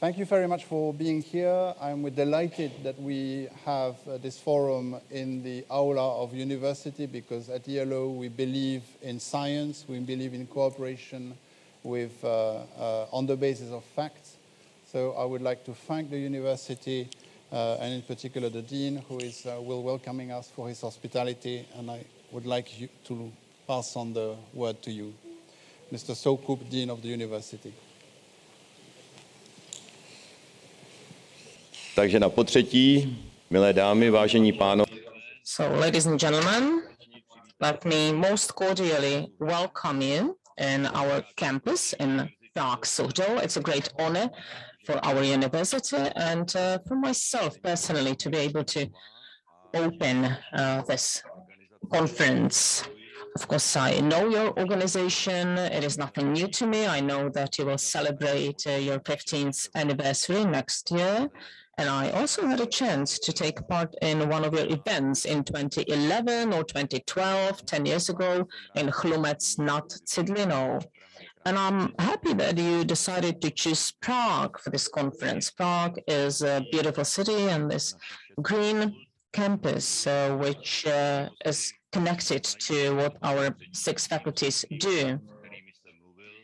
Thank you very much for being here. I'm delighted that we have this forum in the aula of university, because at ELO we believe in science, we believe in cooperation with, on the basis of facts. So I would like to thank the university and in particular the Dean, who is welcoming us, for his hospitality, and I would like you to pass on the word to you. Mr. Soukup, Dean of the University. Takže na potřetí, milé dámy, vážení pánové. So, ladies and gentlemen, let me most cordially welcome you in our campus in Prague, Suchdol. It's a great honor for our university and for myself personally to be able to open this conference. Of course, I know your organization. It is nothing new to me. I know that you will celebrate your 15th anniversary next year. And I also had a chance to take part in one of your events in 2011 or 2012, 10 years ago, in Chlumec nad Cidlinou. And I'm happy that you decided to choose Prague for this conference. Prague is a beautiful city and this green campus, which is connected to what our 6 faculties do.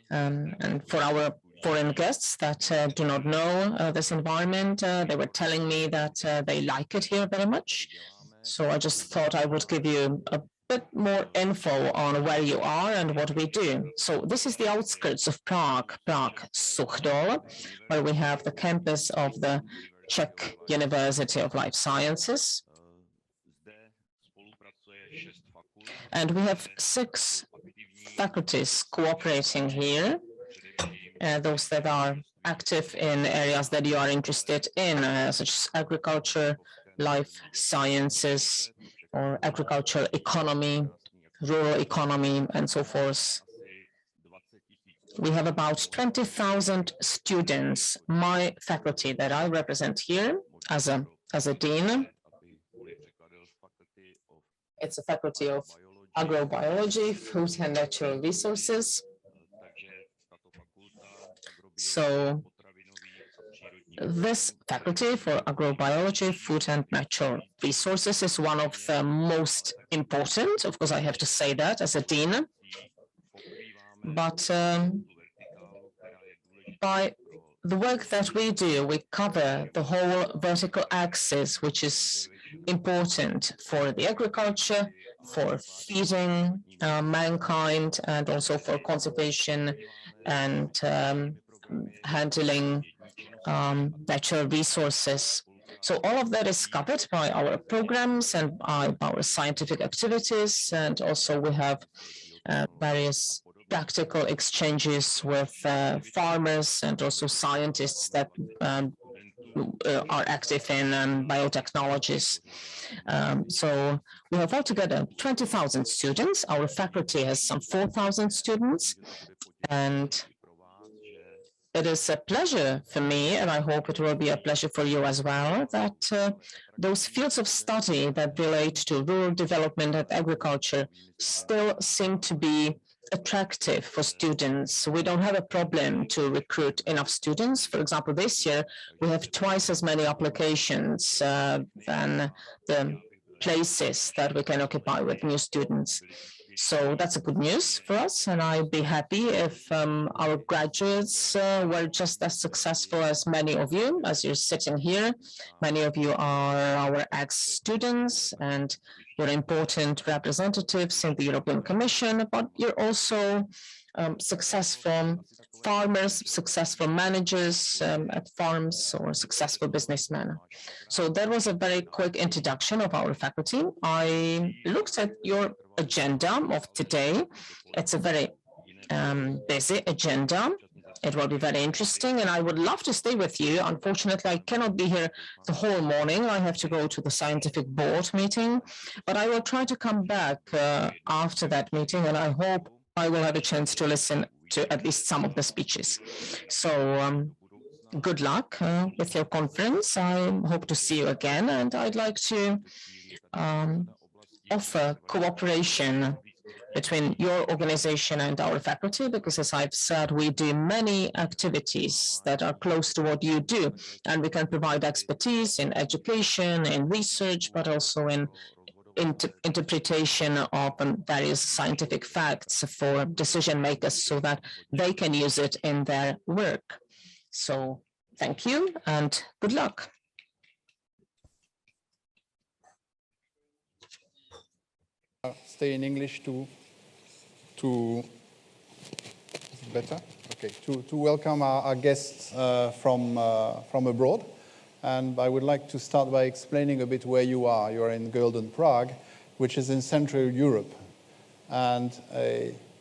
And for our foreign guests that do not know this environment, they were telling me that they like it here very much. So I just thought I would give you a bit more info on where you are and what we do. So this is the outskirts of Prague, Prague Suchdol, where we have the campus of the Czech University of Life Sciences. And we have 6 faculties cooperating here. Those that are active in areas that you are interested in, such as agriculture, life sciences, or agricultural economy, rural economy, and so forth. We have about 20,000 students. My faculty that I represent here as a dean, it's a faculty of agrobiology, food and natural resources. So this faculty for agrobiology, food and natural resources is one of the most important. Of course, I have to say that as a dean. But by the work that we do, we cover the whole vertical axis, which is important for the agriculture, for feeding mankind, and also for conservation and handling natural resources. So all of that is covered by our programs and by our scientific activities, and also we have various practical exchanges with farmers and also scientists that are active in biotechnologies. So we have altogether 20,000 students. Our faculty has some 4,000 students, and it is a pleasure for me, and I hope it will be a pleasure for you as well, that those fields of study that relate to rural development and agriculture still seem to be attractive for students. We don't have a problem to recruit enough students. For example, this year we have twice as many applications than the places that we can occupy with new students. So that's a good news for us, and I'd be happy if our graduates were just as successful as many of you, as you're sitting here. Many of you are our ex-students, and you're important representatives in the European Commission, but you're also successful farmers, successful managers at farms, or successful businessmen. So that was a very quick introduction of our faculty. I looked at your agenda of today. It's a very busy agenda. It will be very interesting, and I would love to stay with you. Unfortunately, I cannot be here the whole morning. I have to go to the scientific board meeting, but I will try to come back after that meeting, and I hope I will have a chance to listen to at least some of the speeches. So good luck with your conference. I hope to see you again, and I'd like to offer cooperation between your organization and our faculty, because as I've said, we do many activities that are close to what you do, and we can provide expertise in education, in research, but also in interpretation of various scientific facts for decision makers so that they can use it in their work. So thank you and good luck. Stay in English to is it better? Okay, to welcome our guests from abroad. And I would like to start by explaining a bit where you are. You are in Golden Prague, which is in Central Europe. And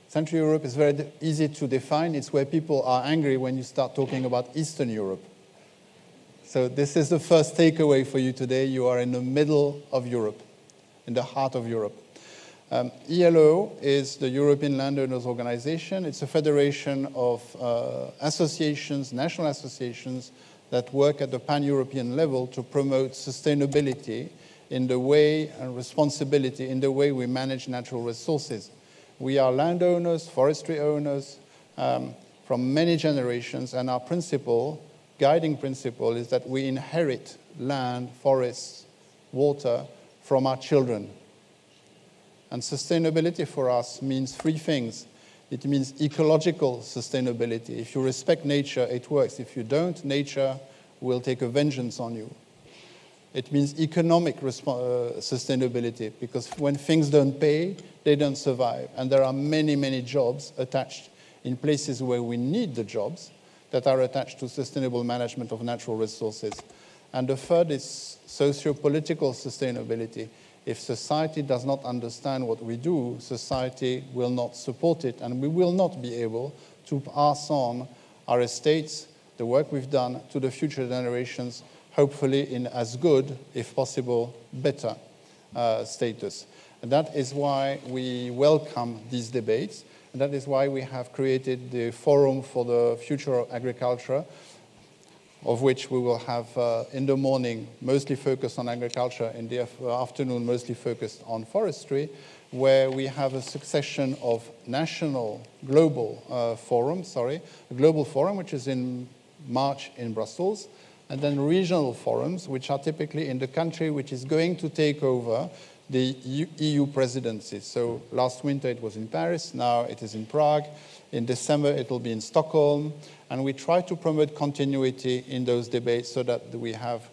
Central Europe is very easy to define. It's where people are angry when you start talking about Eastern Europe. So this is the first takeaway for you today. You are in the middle of Europe, in the heart of Europe. ELO is the European Landowners Organization. It's a federation of associations, national associations, that work at the pan-European level to promote sustainability in the way and responsibility in the way we manage natural resources. We are landowners, forestry owners from many generations, and our principle, guiding principle, is that we inherit land, forests, water from our children. And sustainability for us means three things. It means ecological sustainability. If you respect nature, it works. If you don't, nature will take a vengeance on you. It means economic sustainability, because when things don't pay, they don't survive. And there are many, many jobs attached in places where we need the jobs that are attached to sustainable management of natural resources. And the third is socio-political sustainability. If society does not understand what we do, society will not support it, and we will not be able to pass on our estates, the work we've done, to the future generations, hopefully in as good, if possible, better status. And that is why we welcome these debates, and that is why we have created the Forum for the Future of Agriculture, of which we will have in the morning mostly focused on agriculture, in the afternoon mostly focused on forestry, where we have a succession of global forums, a global forum which is in March in Brussels, and then regional forums, which are typically in the country which is going to take over the EU presidency. So last winter it was in Paris, now it is in Prague. In December it will be in Stockholm. And we try to promote continuity in those debates so that we have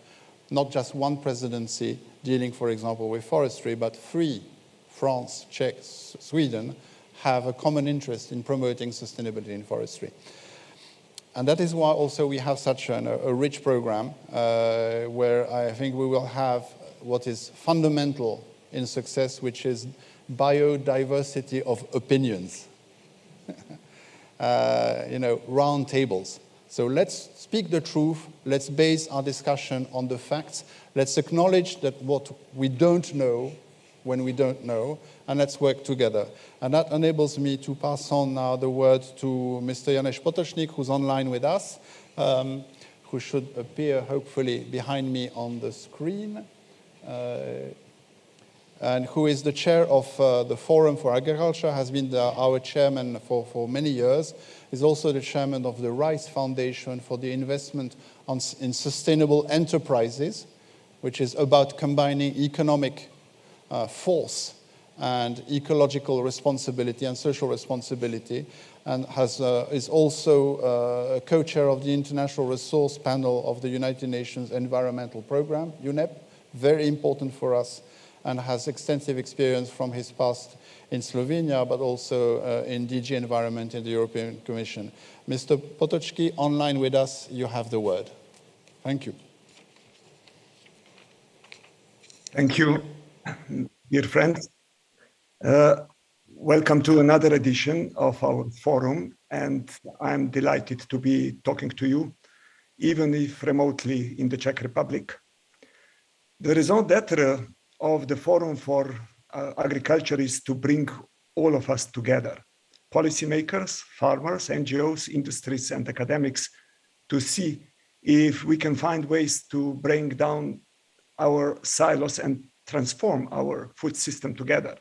not just one presidency dealing, for example, with forestry, but three, France, Czech, Sweden, have a common interest in promoting sustainability in forestry. And that is why also we have such a rich program where I think we will have what is fundamental in success, which is biodiversity of opinions. Round tables. So let's speak the truth. Let's base our discussion on the facts. Let's acknowledge that what we don't know when we don't know, and let's work together. And that enables me to pass on now the word to Mr. Janusz Potocznik, who's online with us, who should appear hopefully behind me on the screen, and who is the chair of the Forum for Agriculture, has been our chairman for many years, is also the chairman of the Rice Foundation for the Investment in Sustainable Enterprises, which is about combining economic force and ecological responsibility and social responsibility, and is also a co-chair of the International Resource Panel of the United Nations Environmental Programme, UNEP, very important for us, and has extensive experience from his past in Slovenia, but also in DG Environment in the European Commission. Mr. Potocznik, online with us, you have the word. Thank you. Thank you, dear friends. Welcome to another edition of our forum, and I'm delighted to be talking to you, even if remotely in the Czech Republic. The raison d'être of the Forum for Agriculture is to bring all of us together, policymakers, farmers, NGOs, industries, and academics, to see if we can find ways to bring down our silos and transform our food system together.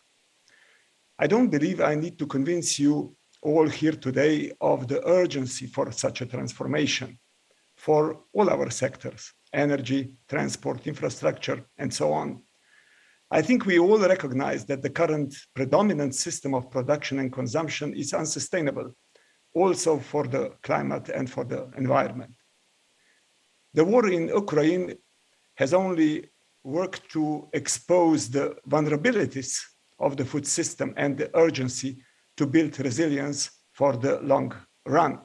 I don't believe I need to convince you all here today of the urgency for such a transformation for all our sectors, energy, transport, infrastructure, and so on. I think we all recognize that the current predominant system of production and consumption is unsustainable, also for the climate and for the environment. The war in Ukraine has only worked to expose the vulnerabilities of the food system and the urgency to build resilience for the long run.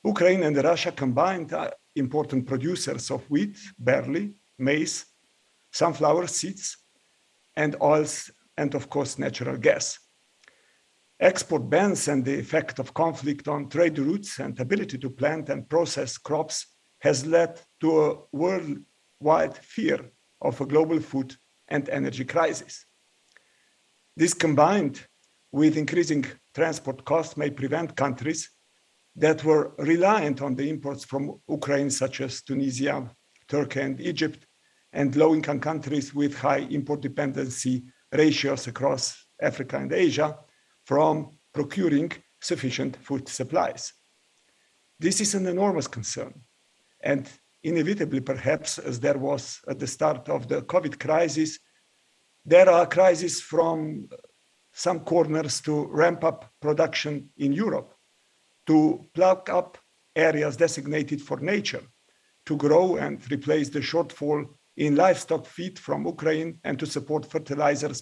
Ukraine and Russia combined are important producers of wheat, barley, maize, sunflower seeds, and oils, and of course, natural gas. Export bans and the effect of conflict on trade routes and ability to plant and process crops has led to a worldwide fear of a global food and energy crisis. This combined with increasing transport costs may prevent countries that were reliant on the imports from Ukraine, such as Tunisia, Turkey, and Egypt, and low-income countries with high import dependency ratios across Africa and Asia, from procuring sufficient food supplies. This is an enormous concern, and inevitably, perhaps, as there was at the start of the COVID crisis, there are crises from some corners to ramp up production in Europe, to plug up areas designated for nature, to grow and replace the shortfall in livestock feed from Ukraine, and to support fertilizers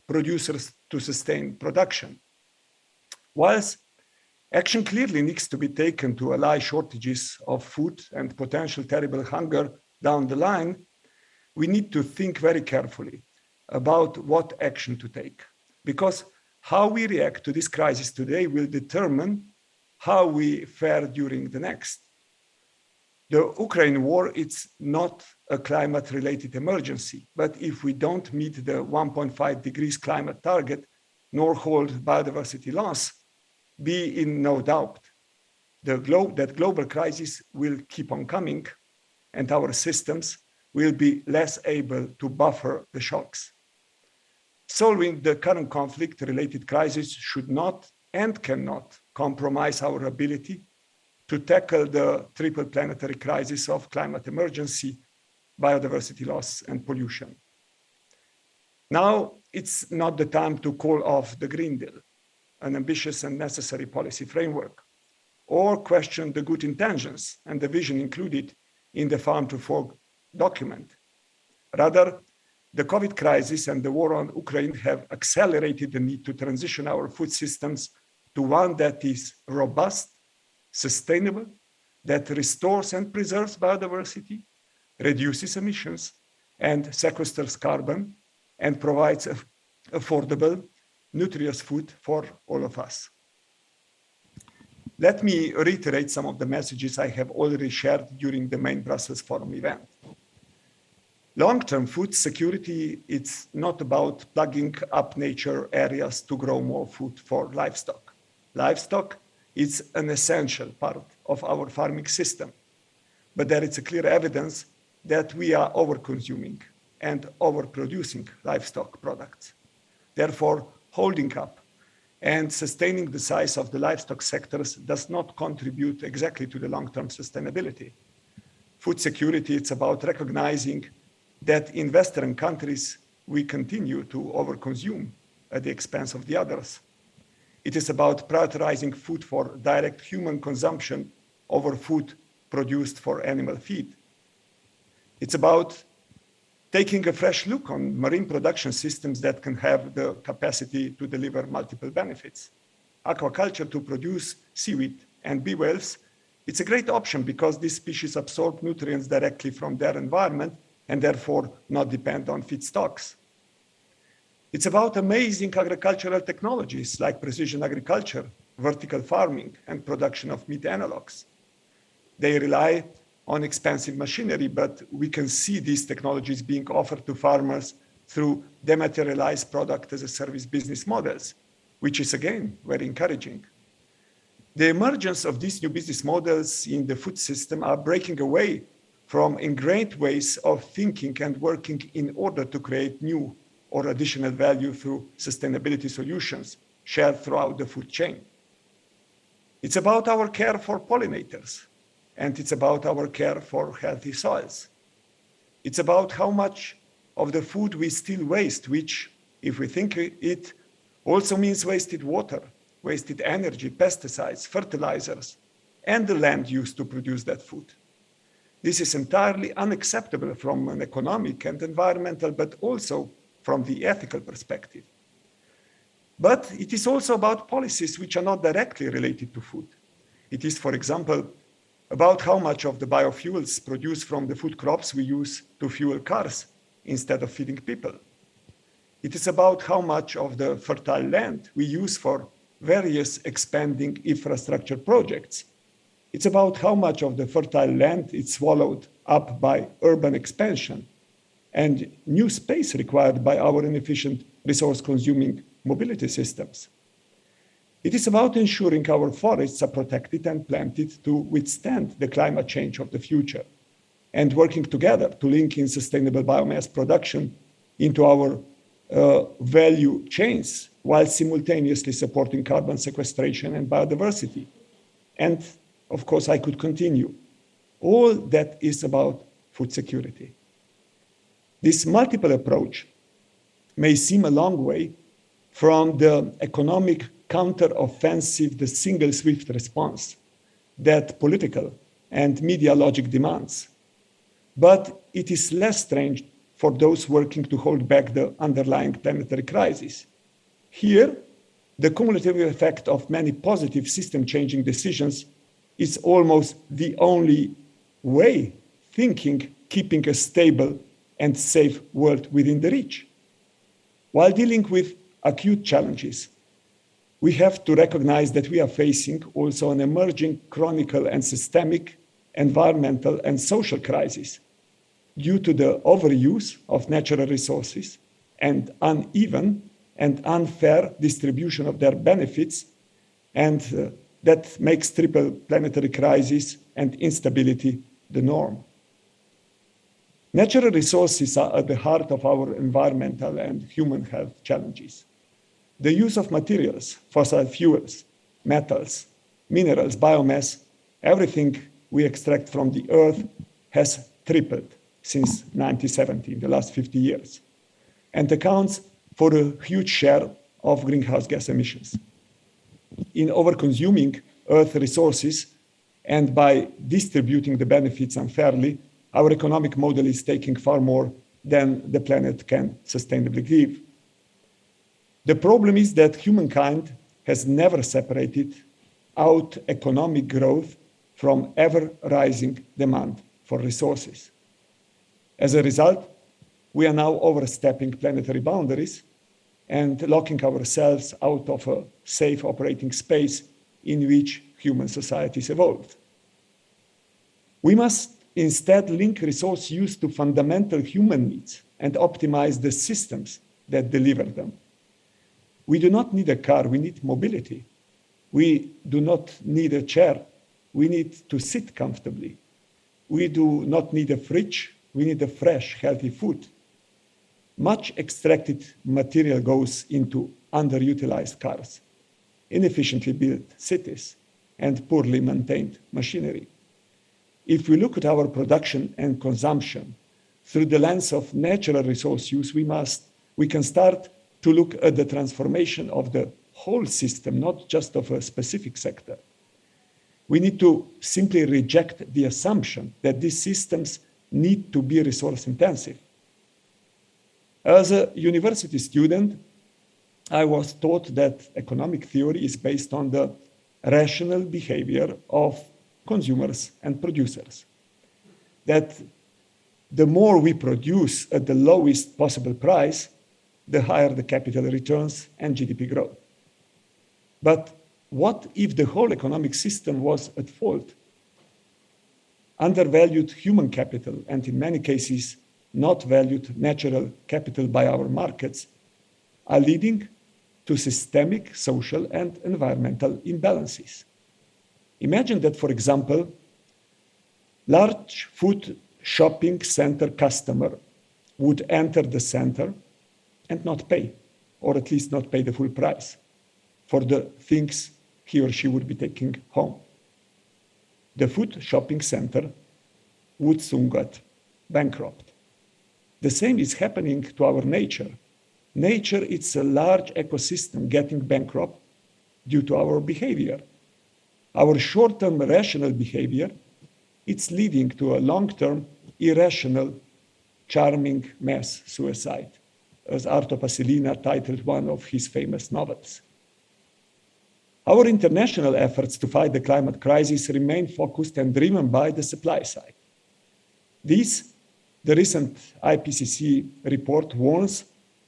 producers to sustain production. Whilst action clearly needs to be taken to allay shortages of food and potential terrible hunger down the line, we need to think very carefully about what action to take, because how we react to this crisis today will determine how we fare during the next. The Ukraine war, it's not a climate-related emergency, but if we don't meet the 1.5 degrees climate target, nor hold biodiversity loss, be in no doubt that global crisis will keep on coming, and our systems will be less able to buffer the shocks. Solving the current conflict-related crisis should not and cannot compromise our ability to tackle the triple planetary crisis of climate emergency, biodiversity loss, and pollution. Now, it's not the time to call off the Green Deal, an ambitious and necessary policy framework, or question the good intentions and the vision included in the Farm to Fork document. Rather, the COVID crisis and the war on Ukraine have accelerated the need to transition our food systems to one that is robust, sustainable, that restores and preserves biodiversity, reduces emissions, and sequesters carbon, and provides affordable, nutritious food for all of us. Let me reiterate some of the messages I have already shared during the main Brussels Forum event. Long-term food security, it's not about plugging up nature areas to grow more food for livestock. Livestock is an essential part of our farming system, but there is a clear evidence that we are over-consuming and overproducing livestock products. Therefore, holding up and sustaining the size of the livestock sectors does not contribute exactly to the long-term sustainability. Food security, it's about recognizing that in Western countries, we continue to overconsume at the expense of the others. It is about prioritizing food for direct human consumption over food produced for animal feed. It's about taking a fresh look on marine production systems that can have the capacity to deliver multiple benefits. Aquaculture to produce seaweed and bee whales, it's a great option because these species absorb nutrients directly from their environment and therefore not depend on feedstocks. It's about amazing agricultural technologies like precision agriculture, vertical farming, and production of meat analogs. They rely on expensive machinery, but we can see these technologies being offered to farmers through dematerialized product as a service business models, which is again very encouraging. The emergence of these new business models in the food system are breaking away from ingrained ways of thinking and working in order to create new or additional value through sustainability solutions shared throughout the food chain. It's about our care for pollinators, and it's about our care for healthy soils. It's about how much of the food we still waste, which, if we think it, also means wasted water, wasted energy, pesticides, fertilizers, and the land used to produce that food. This is entirely unacceptable from an economic and environmental, but also from the ethical perspective. But it is also about policies which are not directly related to food. It is, for example, about how much of the biofuels produced from the food crops we use to fuel cars instead of feeding people. It is about how much of the fertile land we use for various expanding infrastructure projects. It's about how much of the fertile land is swallowed up by urban expansion and new space required by our inefficient resource-consuming mobility systems. It is about ensuring our forests are protected and planted to withstand the climate change of the future, and working together to link in sustainable biomass production into our value chains while simultaneously supporting carbon sequestration and biodiversity. And of course, I could continue. All that is about food security. This multiple approach may seem a long way from the economic counter-offensive, the single swift response that political and media logic demands. But it is less strange for those working to hold back the underlying planetary crisis. Here, the cumulative effect of many positive system-changing decisions is almost the only way thinking, keeping a stable and safe world within the reach. While dealing with acute challenges, we have to recognize that we are facing also an emerging chronic and systemic environmental and social crisis due to the overuse of natural resources and uneven and unfair distribution of their benefits, and that makes triple planetary crisis and instability the norm. Natural resources are at the heart of our environmental and human health challenges. The use of materials, fossil fuels, metals, minerals, biomass, everything we extract from the earth has tripled since 1970, in the last 50 years, and accounts for a huge share of greenhouse gas emissions. In overconsuming earth resources and by distributing the benefits unfairly, our economic model is taking far more than the planet can sustainably give. The problem is that humankind has never separated out economic growth from ever-rising demand for resources. As a result, we are now overstepping planetary boundaries and locking ourselves out of a safe operating space in which human societies evolved. We must instead link resource use to fundamental human needs and optimize the systems that deliver them. We do not need a car, we need mobility. We do not need a chair, we need to sit comfortably. We do not need a fridge, we need a fresh, healthy food. Much extracted material goes into underutilized cars, inefficiently built cities, and poorly maintained machinery. If we look at our production and consumption through the lens of natural resource use, we can start to look at the transformation of the whole system, not just of a specific sector. We need to simply reject the assumption that these systems need to be resource intensive. As a university student, I was taught that economic theory is based on the rational behavior of consumers and producers. That the more we produce at the lowest possible price, the higher the capital returns and GDP growth. But what if the whole economic system was at fault? Undervalued human capital, and in many cases, not valued natural capital by our markets, are leading to systemic social and environmental imbalances. Imagine that, for example, large food shopping center customer would enter the center and not pay, or at least not pay the full price for the things he or she would be taking home. The food shopping center would soon get bankrupt. The same is happening to our nature. Nature, it's a large ecosystem getting bankrupt due to our behavior. Our short-term rational behavior, it's leading to a long-term irrational, charming mass suicide, as Arto Pasilina titled one of his famous novels. Our international efforts to fight the climate crisis remain focused and driven by the supply side. The recent IPCC report warns,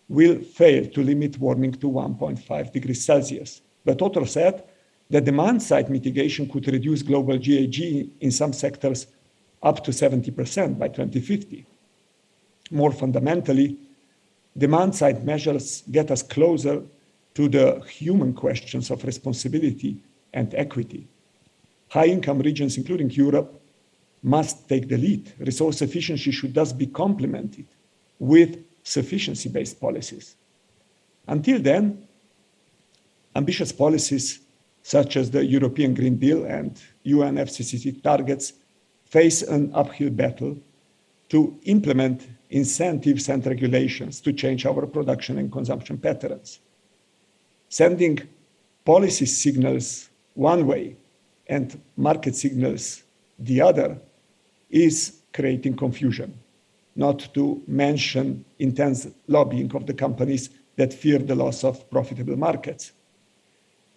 will fail to limit warming to 1.5 degrees Celsius. But authors said that demand-side mitigation could reduce global GHG in some sectors up to 70% by 2050. More fundamentally, demand-side measures get us closer to the human questions of responsibility and equity. High-income regions, including Europe, must take the lead. Resource efficiency should thus be complemented with sufficiency-based policies. Until then, ambitious policies such as the European Green Deal and UNFCCC targets face an uphill battle to implement incentives and regulations to change our production and consumption patterns. Sending policy signals one way and market signals the other is creating confusion, not to mention intense lobbying of the companies that fear the loss of profitable markets.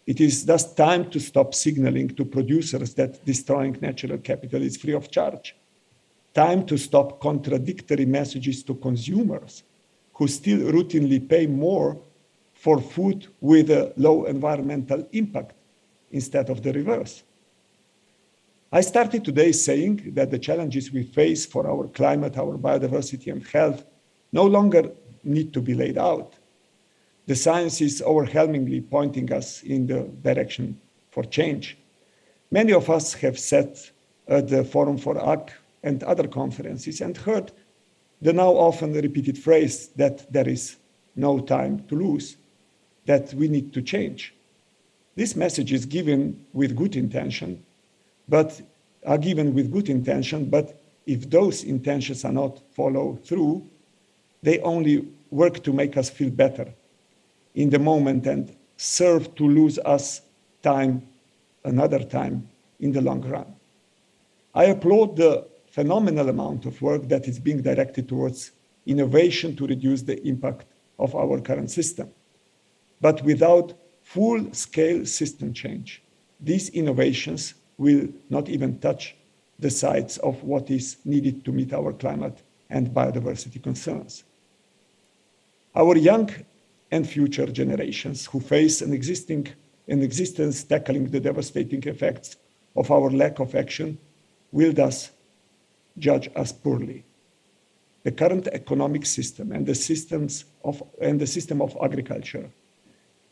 It is thus time to stop signaling to producers that destroying natural capital is free of charge. Time to stop contradictory messages to consumers who still routinely pay more for food with a low environmental impact instead of the reverse. I started today saying that the challenges we face for our climate, our biodiversity, and health no longer need to be laid out. The science is overwhelmingly pointing us in the direction for change. Many of us have sat at the ForumforAg and other conferences and heard the now often repeated phrase that there is no time to lose, that we need to change. This message is given with good intention, but if those intentions are not followed through, they only work to make us feel better in the moment and serve to lose us time, another time in the long run. I applaud the phenomenal amount of work that is being directed towards innovation to reduce the impact of our current system. But without full-scale system change, these innovations will not even touch the sides of what is needed to meet our climate and biodiversity concerns. Our young and future generations who face an existence tackling the devastating effects of our lack of action will thus judge us poorly. The current economic system and the system of agriculture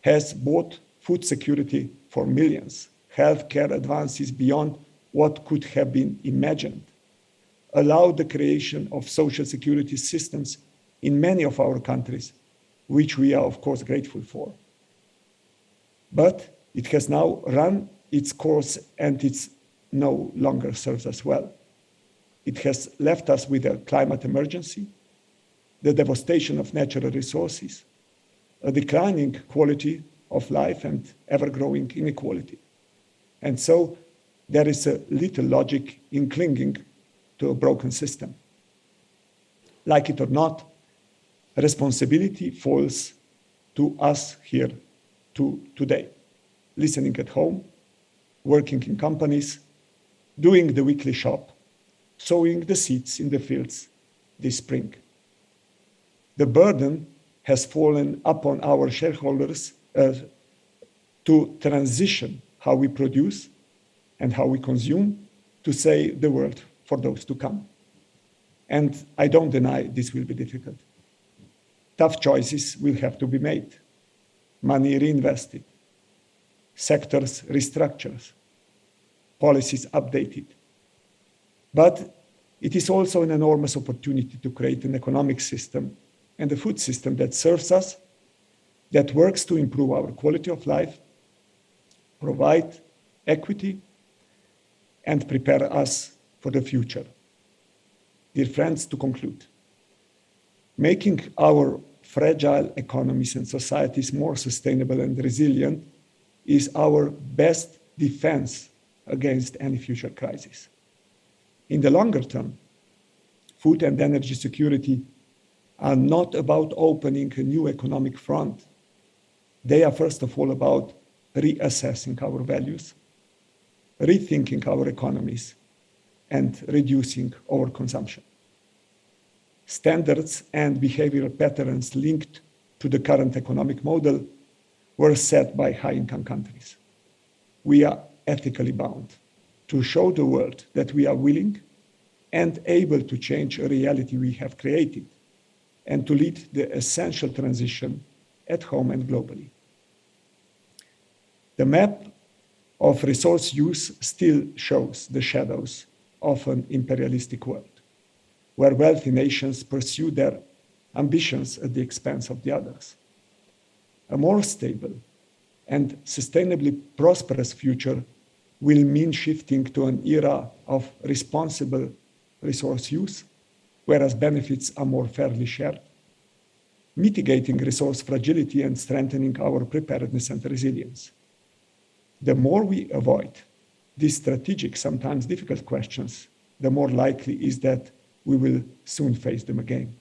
has bought food security for millions, healthcare advances beyond what could have been imagined, allowed the creation of social security systems in many of our countries, which we are, of course, grateful for. But it has now run its course and it no longer serves us well. It has left us with a climate emergency, the devastation of natural resources, a declining quality of life and ever-growing inequality. And so there is a little logic in clinging to a broken system. Like it or not, responsibility falls to us here today, listening at home, working in companies, doing the weekly shop, sowing the seeds in the fields this spring. The burden has fallen upon our shareholders to transition how we produce and how we consume to save the world for those to come. And I don't deny this will be difficult. Tough choices will have to be made, money reinvested, sectors restructured, policies updated. But it is also an enormous opportunity to create an economic system and a food system that serves us, that works to improve our quality of life, provide equity, and prepare us for the future. Dear friends, to conclude, making our fragile economies and societies more sustainable and resilient is our best defense against any future crisis. In the longer term, food and energy security are not about opening a new economic front. They are first of all about reassessing our values, rethinking our economies, and reducing our consumption. Standards and behavioral patterns linked to the current economic model were set by high-income countries. We are ethically bound to show the world that we are willing and able to change a reality we have created and to lead the essential transition at home and globally. The map of resource use still shows the shadows of an imperialistic world, where wealthy nations pursue their ambitions at the expense of the others. A more stable and sustainably prosperous future will mean shifting to an era of responsible resource use, whereas benefits are more fairly shared, mitigating resource fragility and strengthening our preparedness and resilience. The more we avoid these strategic, sometimes difficult questions, the more likely is that we will soon face them again.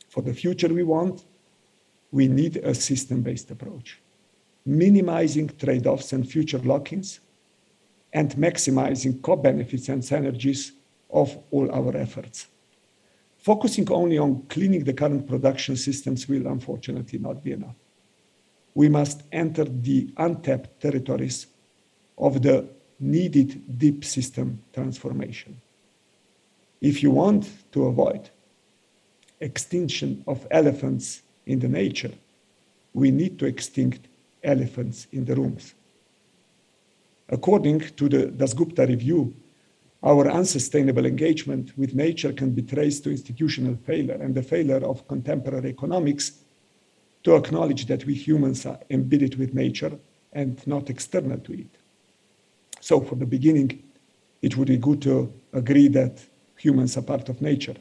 For the future we want, we need a system-based approach, minimizing trade-offs and future lock-ins, and maximizing co-benefits and synergies of all our efforts. Focusing only on cleaning the current production systems will unfortunately not be enough. We must enter the untapped territories of the needed deep system transformation. If you want to avoid extinction of elephants in the nature, we need to extinct elephants in the rooms. According to the Dasgupta review, our unsustainable engagement with nature can be traced to institutional failure and the failure of contemporary economics to acknowledge that we humans are embedded with nature and not external to it. So for the beginning, it would be good to agree that humans are part of nature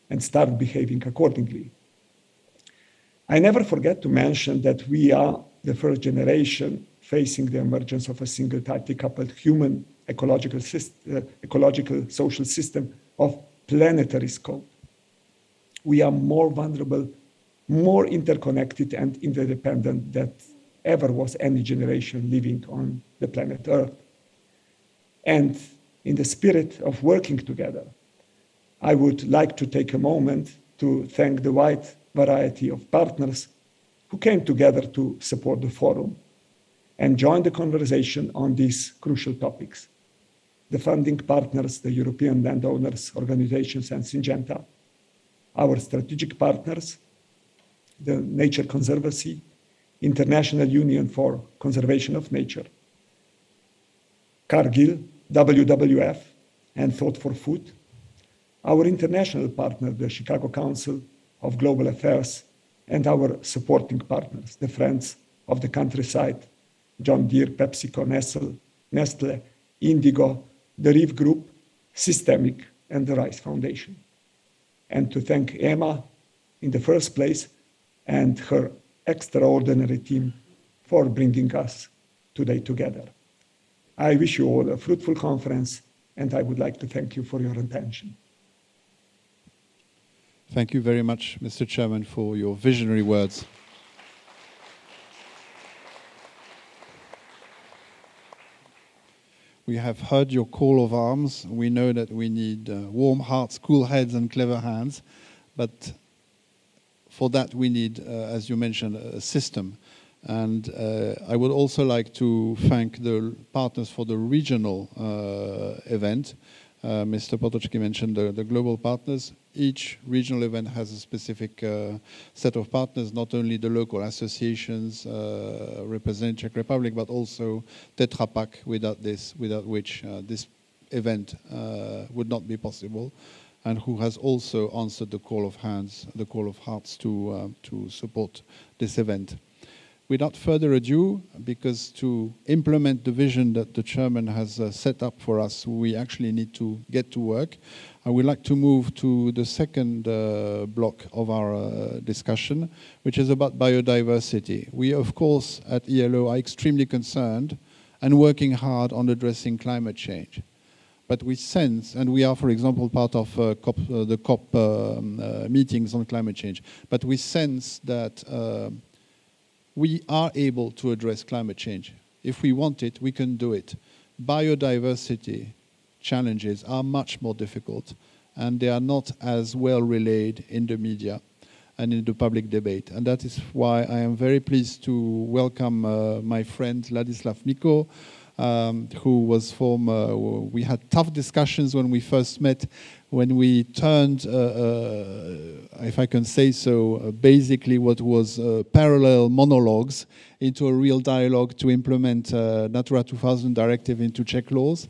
and start behaving accordingly. I never forget to mention that we are the first generation facing the emergence of a single tightly coupled human ecological social system of planetary scope. We are more vulnerable, more interconnected and interdependent than ever was any generation living on the planet Earth. And in the spirit of working together, I would like to take a moment to thank the wide variety of partners who came together to support the forum and join the conversation on these crucial topics. The funding partners, the European landowners, organizations, and Syngenta, our strategic partners, the Nature Conservancy, International Union for Conservation of Nature, Cargill, WWF, and Thought for Food, our international partner, the Chicago Council of Global Affairs, and our supporting partners, the Friends of the Countryside, John Deere, PepsiCo, Nestle, Indigo, the Reef Group, Systemic, and the Rice Foundation. And to thank Emma in the first place and her extraordinary team for bringing us today together. I wish you all a fruitful conference, and I would like to thank you for your attention. Thank you very much, Mr. Chairman, for your visionary words. We have heard your call of arms. We know that we need warm hearts, cool heads, and clever hands. But for that, we need, as you mentioned, a system. And I would also like to thank the partners for the regional event. Mr. Potoczki mentioned the global partners. Each regional event has a specific set of partners, not only the local associations representing Czech Republic, but also Tetra Pak, without which this event would not be possible. and who has also answered the call of hearts to support this event. Without further ado, because to implement the vision that the chairman has set up for us, we actually need to get to work. I would like to move to the second block of our discussion, which is about biodiversity. We, of course, at ELO are extremely concerned and working hard on addressing climate change. But we sense, and we are, for example, part of the COP meetings on climate change, but we sense that we are able to address climate change. If we want it, we can do it. Biodiversity challenges are much more difficult, and they are not as well relayed in the media and in the public debate. And that is why I am very pleased to welcome my friend Ladislav Miko, who was we had tough discussions when we first met, when we turned, if I can say so, basically what was parallel monologues into a real dialogue to implement Natura 2000 directive into Czech laws.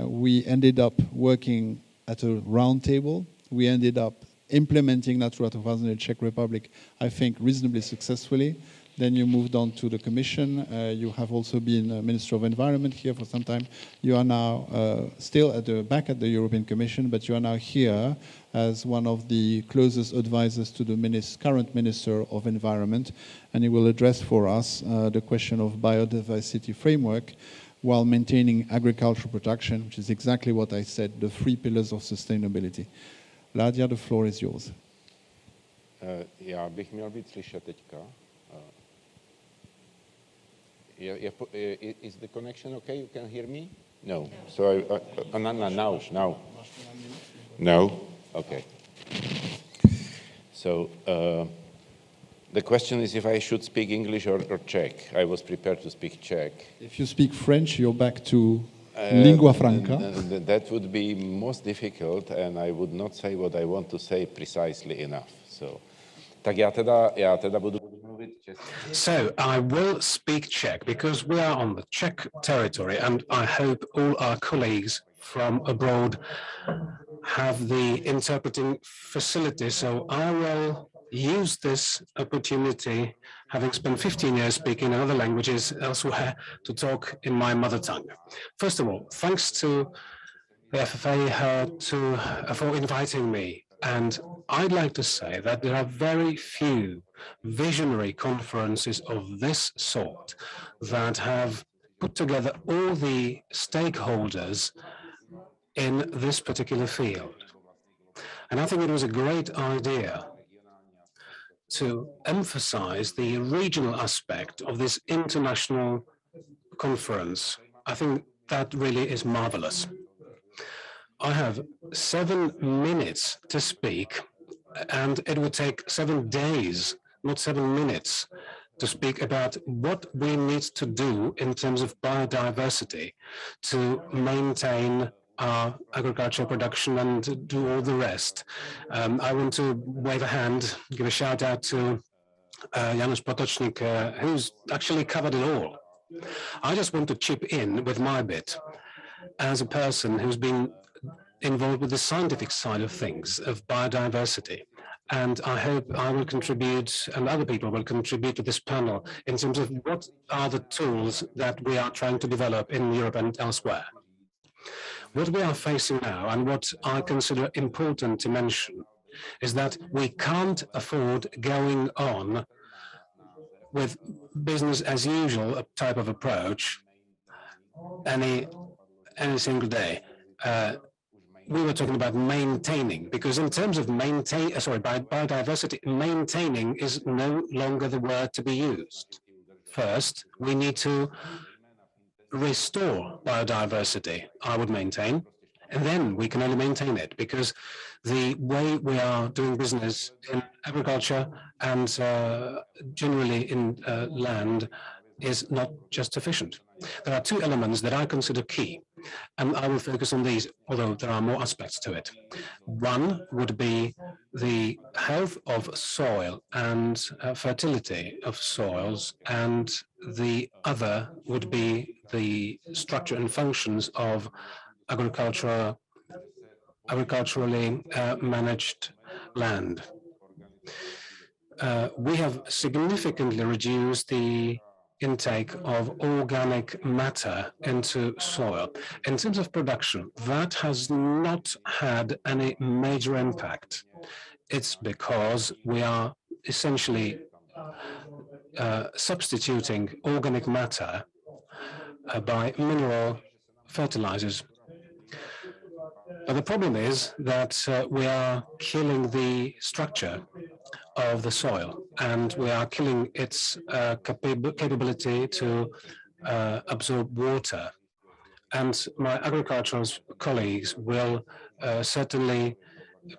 We ended up working at a round table. We ended up implementing Natura 2000 in the Czech Republic, I think, reasonably successfully. Then you moved on to the Commission. You have also been Minister of Environment here for some time. You are now still back at the European Commission, but you are now here as one of the closest advisors to the current Minister of Environment, and he will address for us the question of biodiversity framework while maintaining agricultural production, which is exactly what I said, the 3 pillars of sustainability. Láďa, the floor is yours. Já bych měl být slyšet teďka. Is the connection okay? You can hear me? No. So now. No? Okay. So the question is if I should speak English or Czech. I was prepared to speak Czech. If you speak French, you're back to lingua franca. That would be most difficult, and I would not say what I want to say precisely enough. So, tak já teda budu mluvit česky. So I will speak Czech because we are on the Czech territory, and I hope all our colleagues from abroad have the interpreting facility. So I will use this opportunity, having spent 15 years speaking in other languages elsewhere, to talk in my mother tongue. First of all, thanks to the FFA for inviting me. And I'd like to say that there are very few visionary conferences of this sort that have put together all the stakeholders in this particular field. And I think it was a great idea to emphasize the regional aspect of this international conference. I think that really is marvelous. I have 7 minutes to speak, and it would take 7 days, not 7 minutes, to speak about what we need to do in terms of biodiversity to maintain our agricultural production and do all the rest. I want to wave a hand, give a shout out to Janusz Potocznik, who's actually covered it all. I just want to chip in with my bit as a person who's been involved with the scientific side of things, of biodiversity. And I hope I will contribute, and other people will contribute to this panel in terms of what are the tools that we are trying to develop in Europe and elsewhere. What we are facing now, and what I consider important to mention, is that we can't afford going on with business as usual type of approach any single day. We were talking about maintaining, because in terms of biodiversity, maintaining is no longer the word to be used. First, we need to restore biodiversity, I would maintain, and then we can only maintain it, because the way we are doing business in agriculture and generally in land is not just sufficient. There are 2 elements that I consider key, and I will focus on these, although there are more aspects to it. One would be the health of soil and fertility of soils, and the other would be the structure and functions of agricultural agriculturally managed land. We have significantly reduced the intake of organic matter into soil. In terms of production, that has not had any major impact. It's because we are essentially substituting organic matter by mineral fertilizers. But the problem is that we are killing the structure of the soil, and we are killing its capability to absorb water. And my agricultural colleagues will certainly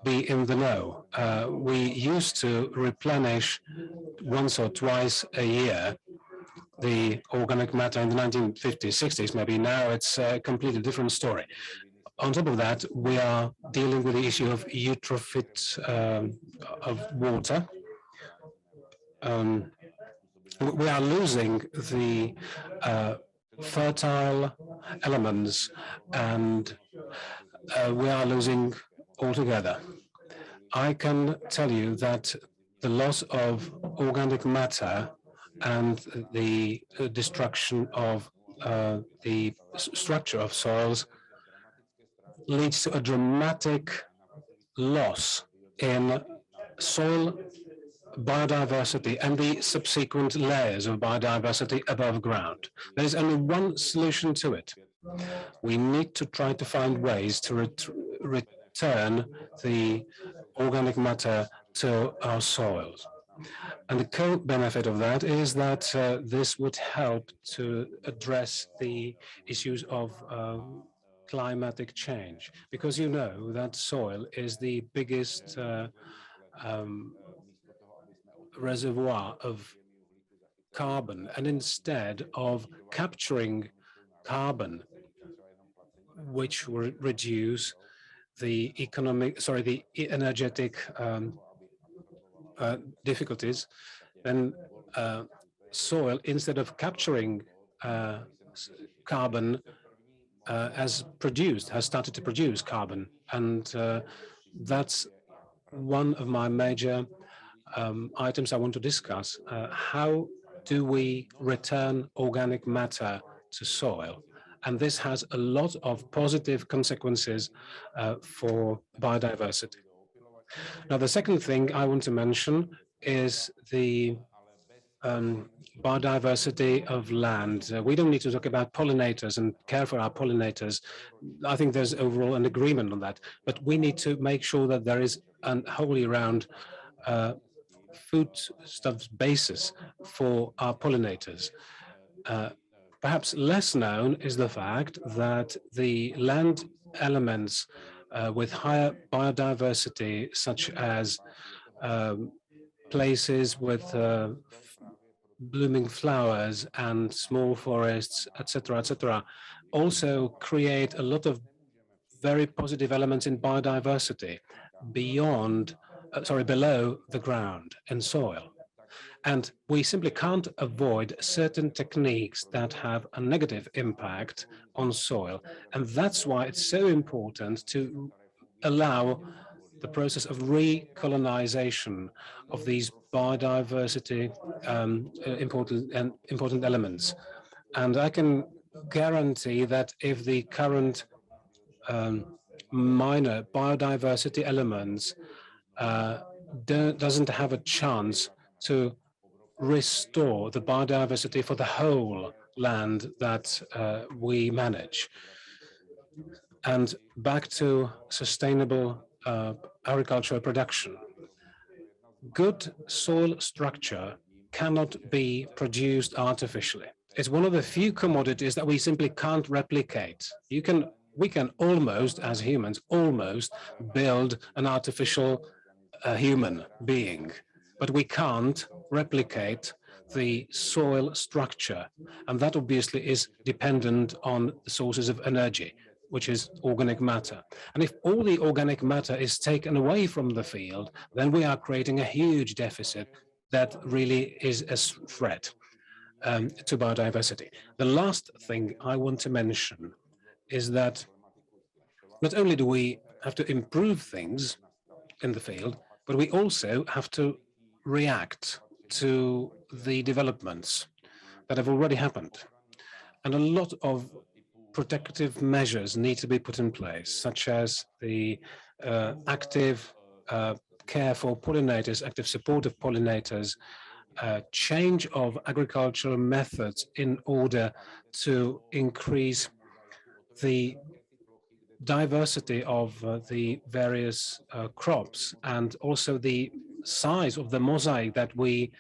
be in the know. We used to replenish once or twice a year the organic matter in the 1950s, 60s, maybe. Now it's a completely different story. On top of that, we are dealing with the issue of eutrophy of water. We are losing the fertile elements, and we are losing altogether. I can tell you that the loss of organic matter and the destruction of the structure of soils leads to a dramatic loss in soil biodiversity and the subsequent layers of biodiversity above ground. There is only one solution to it. We need to try to find ways to return the organic matter to our soils. And the co-benefit of that is that this would help to address the issues of climatic change, because you know that soil is the biggest reservoir of carbon, and instead of capturing carbon, which will reduce the energetic difficulties, then soil, instead of capturing carbon, has started to produce carbon. And that's one of my major items I want to discuss. How do we return organic matter to soil? And this has a lot of positive consequences for biodiversity. Now, the second thing I want to mention is the biodiversity of land. We don't need to talk about pollinators and care for our pollinators. I think there's overall an agreement on that, but we need to make sure that there is a wholly around foodstuffs basis for our pollinators. Perhaps less known is the fact that the land elements with higher biodiversity, such as places with blooming flowers and small forests, etc., also create a lot of very positive elements in biodiversity below the ground and soil. And we simply can't avoid certain techniques that have a negative impact on soil. And that's why it's so important to allow the process of recolonization of these biodiversity important elements. And I can guarantee that if the current minor biodiversity elements doesn't have a chance to restore the biodiversity for the whole land that we manage. And back to sustainable agricultural production. Good soil structure cannot be produced artificially. It's one of the few commodities that we simply can't replicate. We can almost, as humans, almost build an artificial human being, but we can't replicate the soil structure. And that obviously is dependent on the sources of energy, which is organic matter. And if all the organic matter is taken away from the field, then we are creating a huge deficit that really is a threat to biodiversity. The last thing I want to mention is that not only do we have to improve things in the field, but we also have to react to the developments that have already happened. And a lot of protective measures need to be put in place, such as the active care for pollinators, active support of pollinators, change of agricultural methods in order to increase the diversity of the various crops, and also the size of the mosaic that we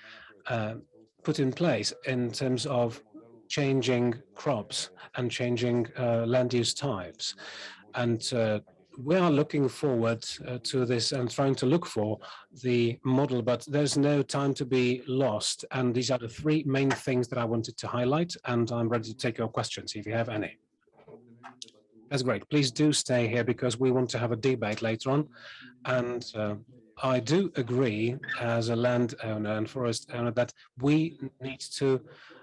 put in place in terms of changing crops and changing land use types. And we are looking forward to this and trying to look for the model, but there's no time to be lost. And these are the three main things that I wanted to highlight, and I'm ready to take your questions if you have any. That's great. Please do stay here because we want to have a debate later on. And I do agree as a landowner and forest owner that we need to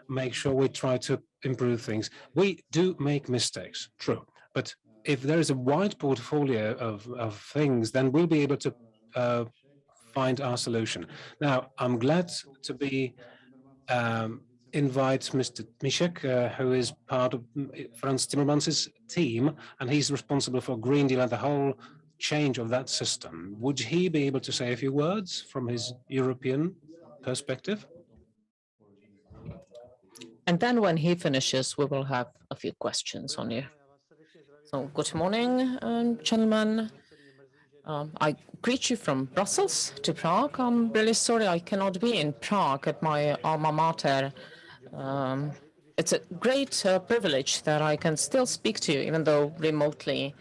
make sure we try to improve things. We do make mistakes, true. But if there is a wide portfolio of things, then we'll be able to find our solution. Now, I'm glad to be invite Mr. Mishek, who is part of Franz Timmermans's team, and he's responsible for Green Deal and the whole change of that system. Would he be able to say a few words from his European perspective? And then when he finishes, we will have a few questions on you. So good morning, gentlemen. I greet you from Brussels to Prague. I'm really sorry I cannot be in Prague at my alma mater. It's a great privilege that I can still speak to you, even though remotely,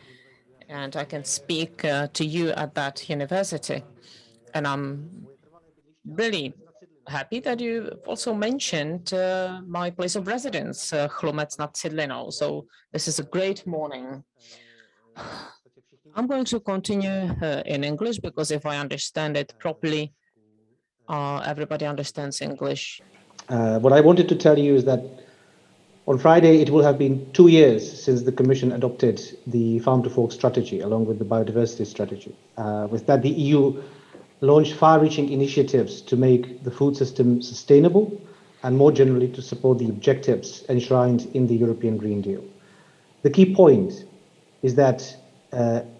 and I can speak to you at that university. And I'm really happy that you also mentioned my place of residence, Chlumec nad Cidlinou. So this is a great morning. I'm going to continue in English because if I understand it properly, everybody understands English. What I wanted to tell you is that on Friday, it will have been 2 years since the Commission adopted the Farm to Fork strategy along with the biodiversity strategy. With that, the EU launched far-reaching initiatives to make the food system sustainable and more generally to support the objectives enshrined in the European Green Deal. The key point is that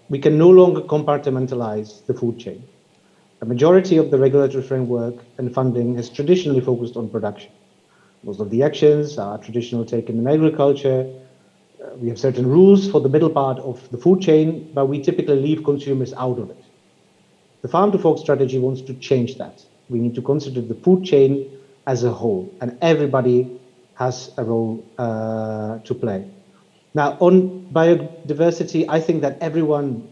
we can no longer compartmentalize the food chain. A majority of the regulatory framework and funding has traditionally focused on production. Most of the actions are traditional taken in agriculture. We have certain rules for the middle part of the food chain, but we typically leave consumers out of it. The Farm to Fork strategy wants to change that. We need to consider the food chain as a whole, and everybody has a role to play. Now, on biodiversity, I think that everyone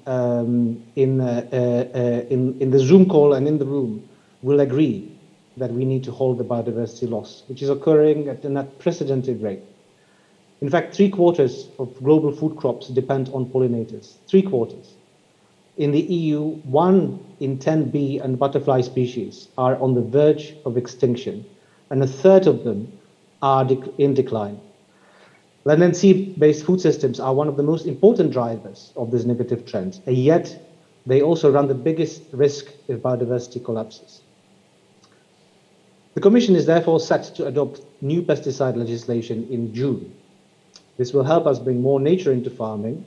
in the Zoom call and in the room will agree that we need to hold the biodiversity loss, which is occurring at an unprecedented rate. In fact, 3/4 of global food crops depend on pollinators, 3/4. In the EU, 1 in 10 bee and butterfly species are on the verge of extinction, and 1/3 of them are in decline. Land and sea-based food systems are one of the most important drivers of this negative trend, and yet they also run the biggest risk if biodiversity collapses. The Commission is therefore set to adopt new pesticide legislation in June. This will help us bring more nature into farming,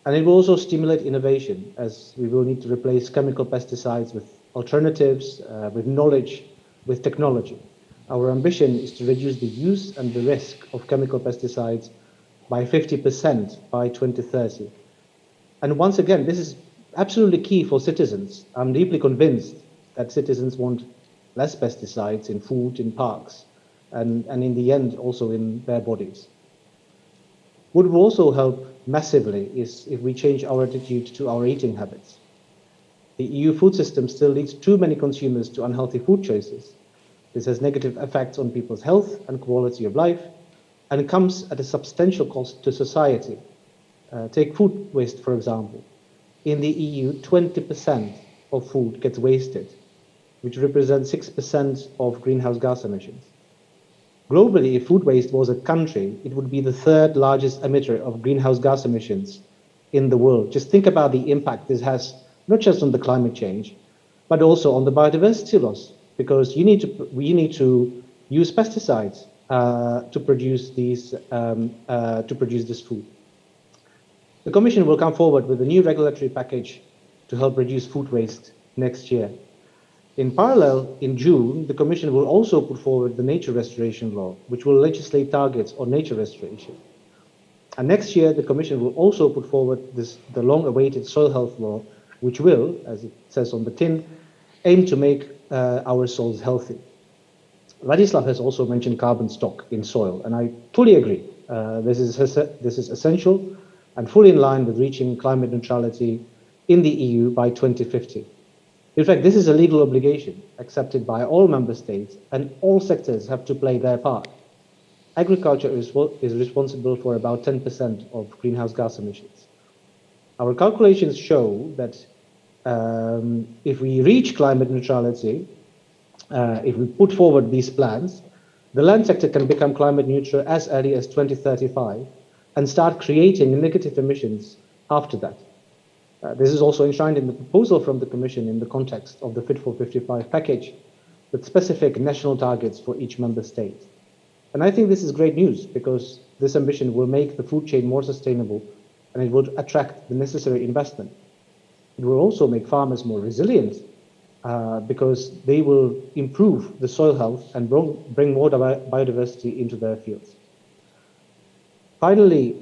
and it will also stimulate innovation, as we will need to replace chemical pesticides with alternatives, with knowledge, with technology. Our ambition is to reduce the use and the risk of chemical pesticides by 50% by 2030. And once again, this is absolutely key for citizens. I'm deeply convinced that citizens want less pesticides in food, in parks, and in the end also in their bodies. What will also help massively is if we change our attitude to our eating habits. The EU food system still leads too many consumers to unhealthy food choices. This has negative effects on people's health and quality of life, and it comes at a substantial cost to society. Take food waste, for example. In the EU, 20% of food gets wasted, which represents 6% of greenhouse gas emissions. Globally, if food waste was a country, it would be the 3rd largest emitter of greenhouse gas emissions in the world. Just think about the impact this has, not just on the climate change, but also on the biodiversity loss, because we need to use pesticides to produce this food. The Commission will come forward with a new regulatory package to help reduce food waste next year. In parallel, in June, the Commission will also put forward the nature restoration law, which will legislate targets on nature restoration. And next year, the Commission will also put forward the long-awaited soil health law, which will, as it says on the tin, aim to make our soils healthy. Ladislav has also mentioned carbon stock in soil, and I fully agree. This is essential and fully in line with reaching climate neutrality in the EU by 2050. In fact, this is a legal obligation accepted by all member states, and all sectors have to play their part. Agriculture is responsible for about 10% of greenhouse gas emissions. Our calculations show that if we reach climate neutrality, if we put forward these plans, the land sector can become climate neutral as early as 2035 and start creating negative emissions after that. This is also enshrined in the proposal from the Commission in the context of the Fit for 55 package with specific national targets for each member state. And I think this is great news because this ambition will make the food chain more sustainable and it will attract the necessary investment. It will also make farmers more resilient because they will improve the soil health and bring more biodiversity into their fields. Finally,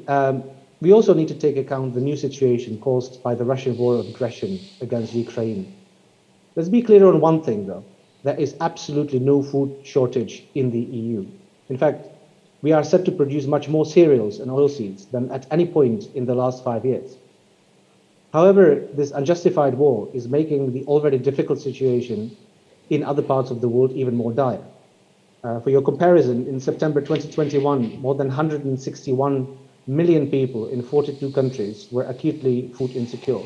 we also need to take account the new situation caused by the Russian war of aggression against Ukraine. Let's be clear on one thing, though. There is absolutely no food shortage in the EU. In fact, we are set to produce much more cereals and oilseeds than at any point in the last 5 years. However, this unjustified war is making the already difficult situation in other parts of the world even more dire. For your comparison, in September 2021, more than 161 million people in 42 countries were acutely food insecure.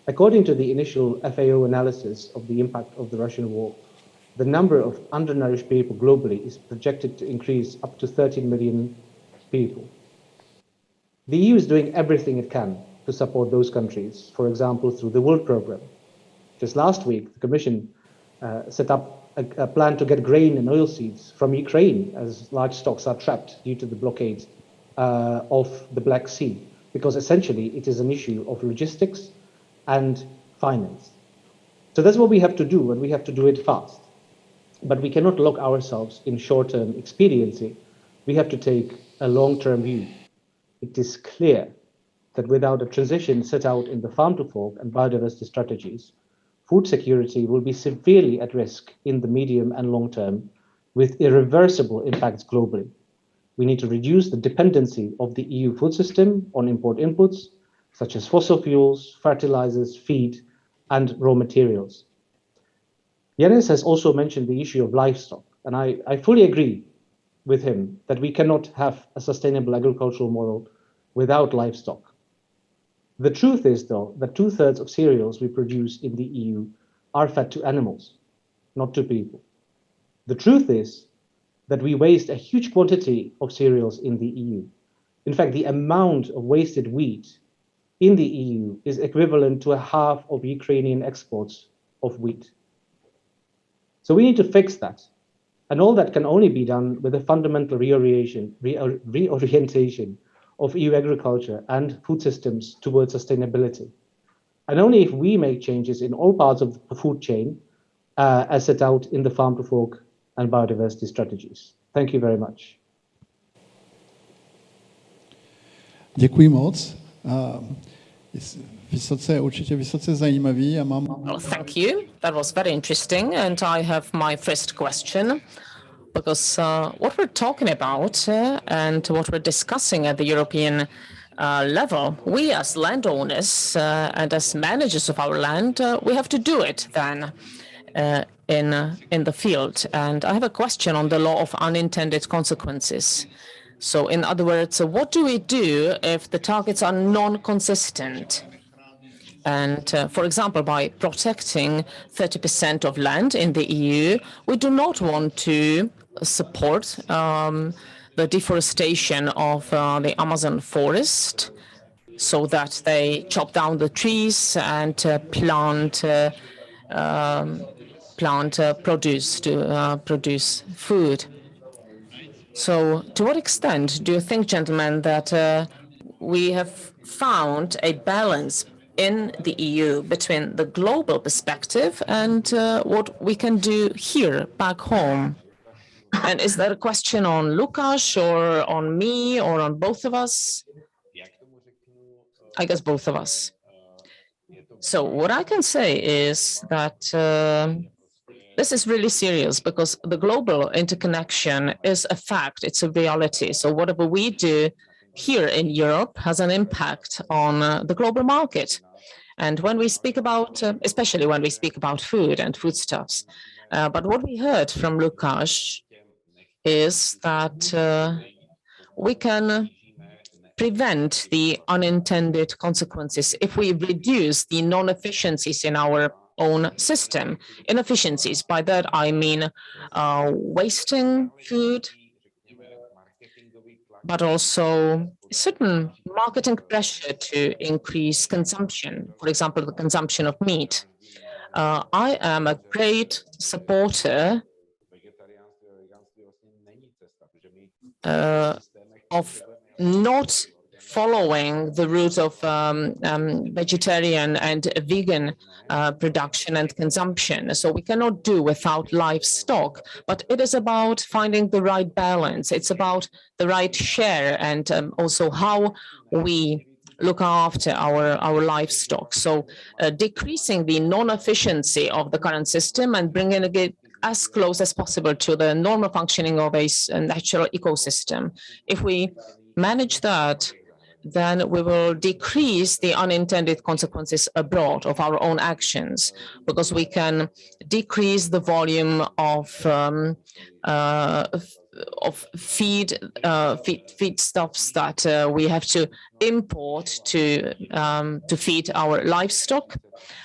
According to the initial FAO analysis of the impact of the Russian war, the number of undernourished people globally is projected to increase up to 13 million people. The EU is doing everything it can to support those countries, for example, through the World Programme. Just last week, the Commission set up a plan to get grain and oilseeds from Ukraine as large stocks are trapped due to the blockade of the Black Sea, because essentially it is an issue of logistics and finance. So that's what we have to do, and we have to do it fast. But we cannot lock ourselves in short-term expediency. We have to take a long-term view. It is clear that without a transition set out in the farm to fork and biodiversity strategies, food security will be severely at risk in the medium and long term, with irreversible impacts globally. We need to reduce the dependency of the EU food system on import inputs, such as fossil fuels, fertilizers, feed, and raw materials. Yanis has also mentioned the issue of livestock, and I fully agree with him that we cannot have a sustainable agricultural model without livestock. The truth is, though, that 2/3 of cereals we produce in the EU are fed to animals, not to people. The truth is that we waste a huge quantity of cereals in the EU. In fact, the amount of wasted wheat in the EU is equivalent to a half of Ukrainian exports of wheat. So we need to fix that. And all that can only be done with a fundamental reorientation of EU agriculture and food systems towards sustainability. And only if we make changes in all parts of the food chain as set out in the farm to fork and biodiversity strategies. Thank you very much. Děkuji moc. Určitě vysoce zajímavý. Well, thank you. That was very interesting. And I have my first question, because what we're talking about and what we're discussing at the European level, we as landowners and as managers of our land, we have to do it then in the field. And I have a question on the law of unintended consequences. So in other words, what do we do if the targets are non-consistent? And for example, by protecting 30% of land in the EU, we do not want to support the deforestation of the Amazon forest. so that they chop down the trees and plant produce to produce food. So to what extent do you think, gentlemen, that we have found a balance in the EU between the global perspective and what we can do here back home? And is that a question on Lukáš or on me or on both of us? I guess both of us. So what I can say is that this is really serious because the global interconnection is a fact, it's a reality. So whatever we do here in Europe has an impact on the global market. And when we speak about, especially when we speak about food and foodstuffs, but what we heard from Lukáš is that we can prevent the unintended consequences if we reduce the non-efficiencies in our own system. Inefficiencies, by that I mean wasting food, but also certain marketing pressure to increase consumption, for example, the consumption of meat. I am a great supporter of not following the route of vegetarian and vegan production and consumption. So we cannot do without livestock, but it is about finding the right balance. It's about the right share and also how we look after our livestock. So decreasing the non-efficiency of the current system and bringing it as close as possible to the normal functioning of a natural ecosystem. If we manage that, then we will decrease the unintended consequences abroad of our own actions, because we can decrease the volume of feedstuffs that we have to import to feed our livestock.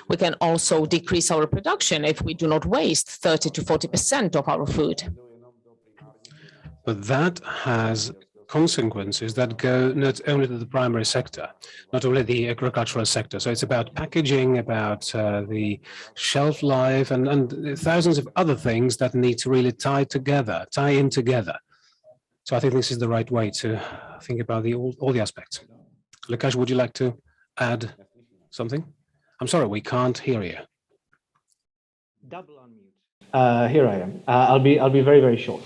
We can also decrease our production if we do not waste 30 to 40% of our food. But that has consequences that go not only to the primary sector, not only the agricultural sector. So it's about packaging, about the shelf life, and thousands of other things that need to really tie in together. So I think this is the right way to think about all the aspects. Lukáš, would you like to add something? I'm sorry, we can't hear you. Double unmute. Here I am. I'll be very, very short.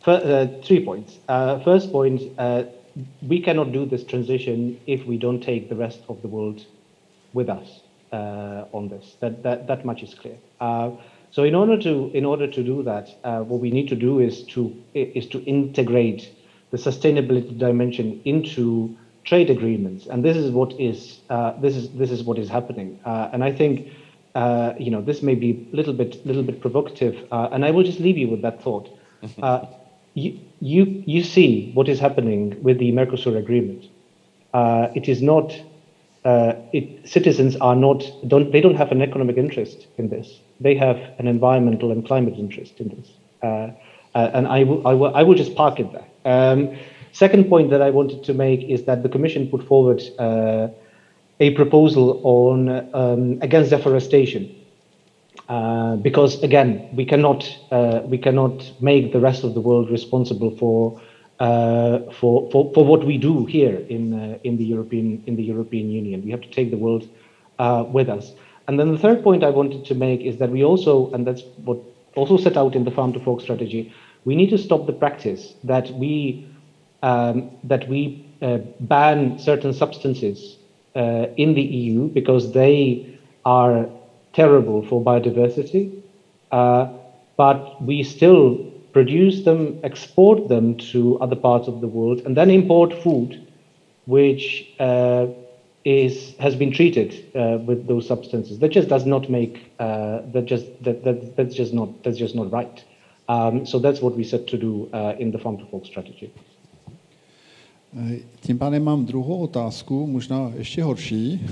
3 points. First point, we cannot do this transition if we don't take the rest of the world with us on this. That much is clear. So in order to do that, what we need to do is to integrate the sustainability dimension into trade agreements, and this is what is happening. And I think this may be a little bit provocative, and I will just leave you with that thought. You see what is happening with the Mercosur agreement. It is not. Citizens are not. They don't have an economic interest in this. They have an environmental and climate interest in this. And I will just park it there. Second point that I wanted to make is that the Commission put forward a proposal on against deforestation. Because again, we cannot make the rest of the world responsible for what we do here in the European Union. We have to take the world with us. And then the third point I wanted to make is that we also, and that's what also set out in the Farm to Fork strategy, we need to stop the practice that we ban certain substances in the EU because they are terrible for biodiversity, but we still produce them, export them to other parts of the world, and then import food which has been treated with those substances. That just does not make that's just not right. So that's what we set to do in the Farm to Fork strategy. Tím pádem mám druhou otázku, možná ještě horší.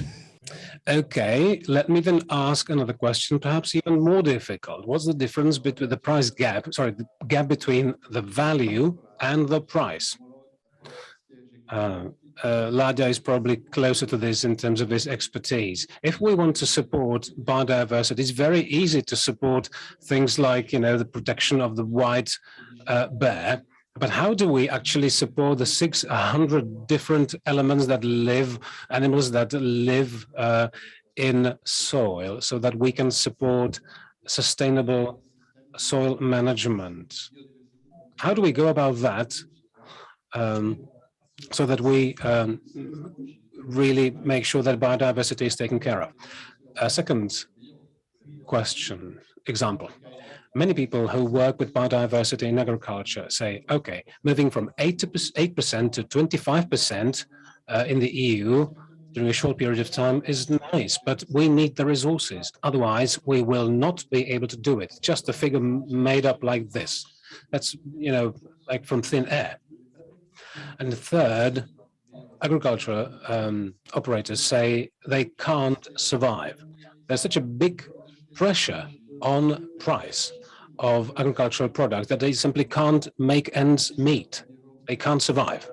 Okay, let me then ask another question, perhaps even more difficult. What's the difference between the price gap, the gap between the value and the price? Lada is probably closer to this in terms of his expertise. If we want to support biodiversity, it's very easy to support things like, the protection of the white bear. But how do we actually support the 600 different animals that live in soil, so that we can support sustainable soil management? How do we go about that so that we really make sure that biodiversity is taken care of? A second example. Many people who work with biodiversity in agriculture say, okay, moving from 8% to 25% in the EU during a short period of time is nice, but we need the resources. Otherwise, we will not be able to do it. Just a figure made up like this. That's, like from thin air. And the third, agriculture operators say they can't survive. There's such a big pressure on price of agricultural products that they simply can't make ends meet. They can't survive.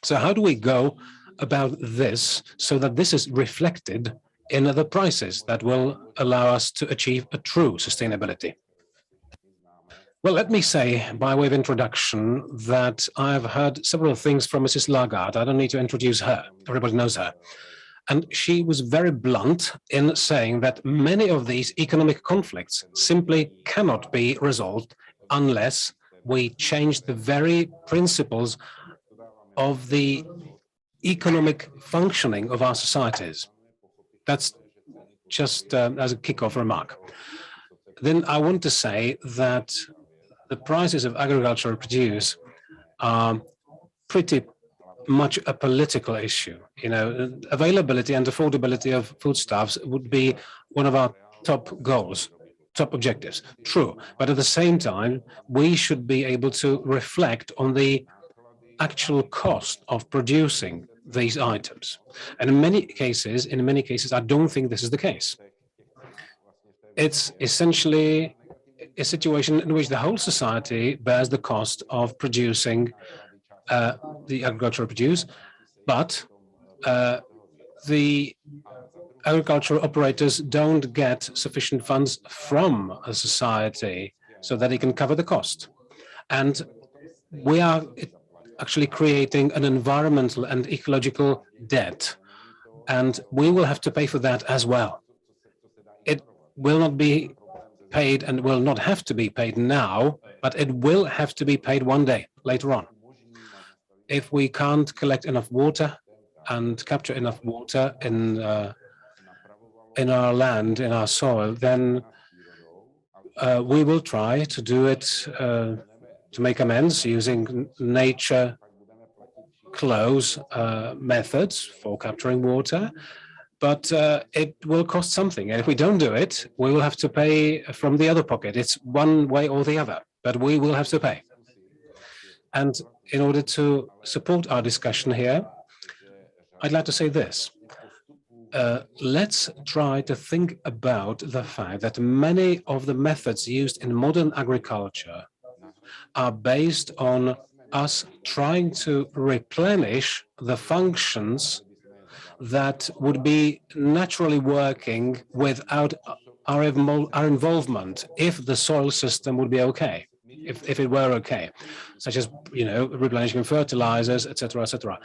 So how do we go about this so that this is reflected in the prices that will allow us to achieve a true sustainability? Well, let me say, by way of introduction, that I've heard several things from Mrs. Lagarde. I don't need to introduce her. Everybody knows her. And she was very blunt in saying that many of these economic conflicts simply cannot be resolved unless we change the very principles of the economic functioning of our societies. That's just as a kickoff remark. Then I want to say that the prices of agricultural produce are pretty much a political issue. Availability and affordability of foodstuffs would be one of our top goals, top objectives. True, but at the same time, we should be able to reflect on the actual cost of producing these items. And in many cases, I don't think this is the case. It's essentially a situation in which the whole society bears the cost of producing the agricultural produce, but the agricultural operators don't get sufficient funds from a society so that they can cover the cost. And we are actually creating an environmental and ecological debt, and we will have to pay for that as well. It will not be paid and will not have to be paid now, but it will have to be paid one day later on. If we can't collect enough water and capture enough water in our land, in our soil, then we will try to do it to make amends using nature close methods for capturing water, but it will cost something. And if we don't do it, we will have to pay from the other pocket. It's one way or the other, but we will have to pay. And in order to support our discussion here, I'd like to say this. Let's try to think about the fact that many of the methods used in modern agriculture are based on us trying to replenish the functions that would be naturally working without our involvement if the soil system would be okay, if it were okay, such as, replenishing fertilizers, etc., etc.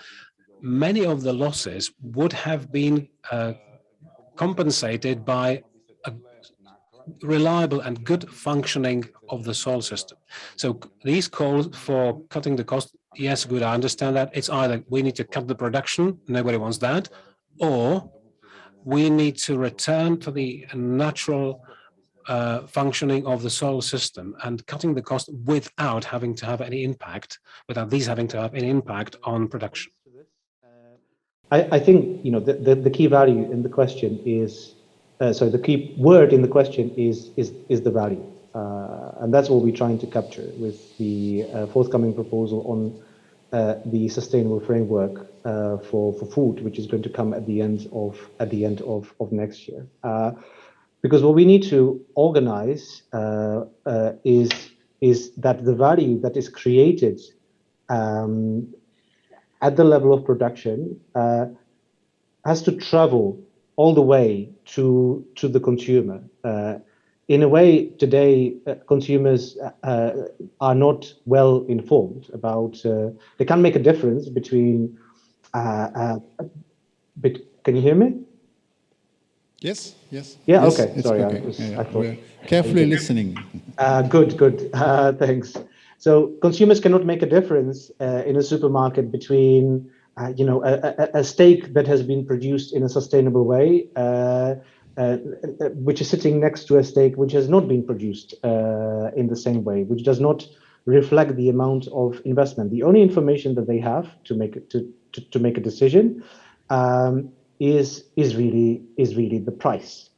Many of the losses would have been compensated by a reliable and good functioning of the soil system. So these calls for cutting the cost, yes, good, I understand that. It's either we need to cut the production, nobody wants that, or we need to return to the natural functioning of the soil system and cutting the cost without having to have any impact, without these having to have any impact on production. I think the key value in the question is, the key word in the question is the value, and that's what we're trying to capture with the forthcoming proposal on the sustainable framework for food, which is going to come at the end of next year. Because what we need to organize is that the value that is created at the level of production has to travel all the way to the consumer. In a way, today, consumers are not well informed about, they can't make a difference between, can you hear me? Yes, yes. Yeah, yes, okay, sorry. Okay. I thought, we're carefully listening. Good, thanks. So consumers cannot make a difference in a supermarket between, a steak that has been produced in a sustainable way, which is sitting next to a steak which has not been produced in the same way, which does not reflect the amount of investment. The only information that they have to make a decision is really the price,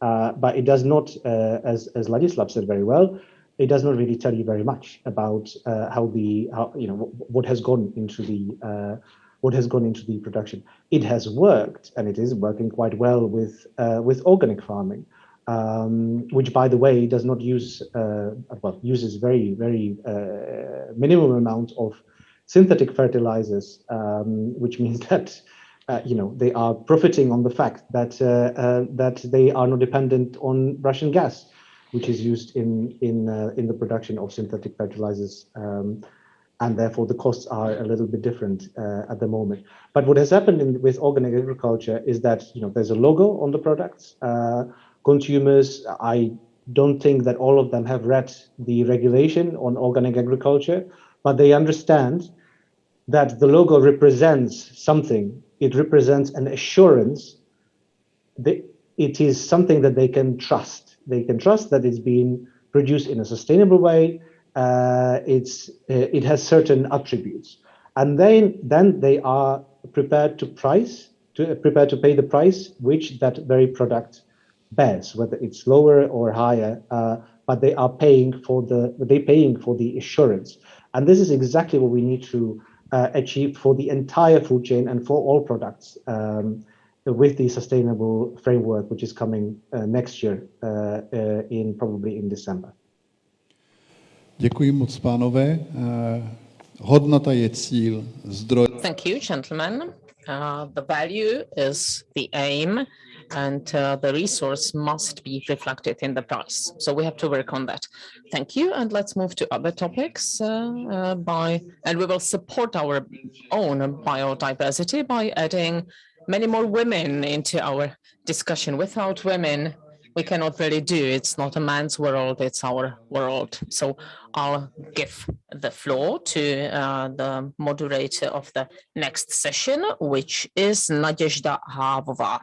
but it does not, as Ladislav said very well, it does not really tell you very much about what has gone into the production. It has worked, and it is working quite well with organic farming, which, by the way, does not uses very minimum amount of synthetic fertilizers, which means that they are profiting on the fact that they are not dependent on Russian gas, which is used in the production of synthetic fertilizers, and therefore the costs are a little bit different at the moment. But what has happened with organic agriculture is that there's a logo on the products. Consumers, I don't think that all of them have read the regulation on organic agriculture, but they understand that the logo represents something. It represents an assurance that it is something that they can trust. They can trust that it's being produced in a sustainable way. It has certain attributes, and then they are prepared to pay the price which that very product bears, whether it's lower or higher. But they are paying for the assurance, and this is exactly what we need to achieve for the entire food chain and for all products with the sustainable framework, which is coming next year, probably in December. Děkuji moc, pánové. Hodnota je cíl, zdroj. Thank you, gentlemen. The value is the aim, and the resource must be reflected in the price. So we have to work on that. Thank you, and let's move to other topics. And we will support our own biodiversity by adding many more women into our discussion. Without women, we cannot really do. It's not a man's world, it's our world. So I'll give the floor to the moderator of the next session, which is Nadezhda Havová.